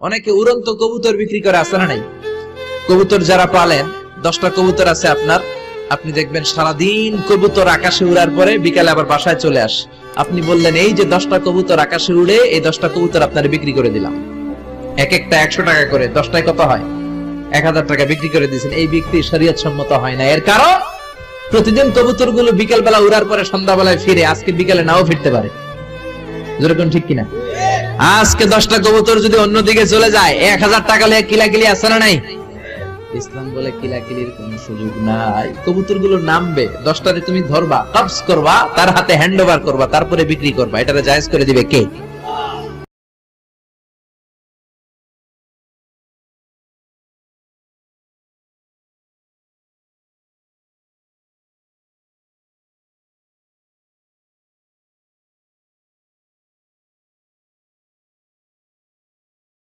অনেকে উড়ন্ত কবুতর বিক্রি করে, আছে না নাই? কবুতর যারা পালেন, 10টা কবুতর আছে আপনার, আপনি দেখবেন সারাদিন কবুতর আকাশে উড়ার পরে বিকালে আবার বাসায় চলে আসে। আপনি বললেন এই যে 10টা কবুতর আকাশে উড়ে, এই 10টা কবুতর আপনার বিক্রি করে দিলাম, এক একটা 100 টাকা করে, 10টায় কত হয়? 1000 টাকা বিক্রি করে দিয়েছেন। এই বিক্রি শরীয়ত সম্মত হয় না। এর কারণ প্রতিদিন কবুতর গুলো বিকেল বেলা উড়ার পরে সন্ধ্যাবেলায় ফিরে, আজকে বিকালে নাও ফিরতে পারে। যেরকম ঠিক কিনা? আজকে 10টা কবুতর যদি অন্যদিকে চলে যায়, 1000 টাকা লিয়ে কিলাকিলি আছে না নাই? ইসলাম বলে কিলাকিলির কোন সুযোগ নাই। কবুতর গুলো নামবে, 10টারে তুমি ধরবা, টপস করবা, তার হাতে হ্যান্ড ওভার করবা, তারপরে বিক্রি করবা। এটারে জায়েজ করে দিবে কে?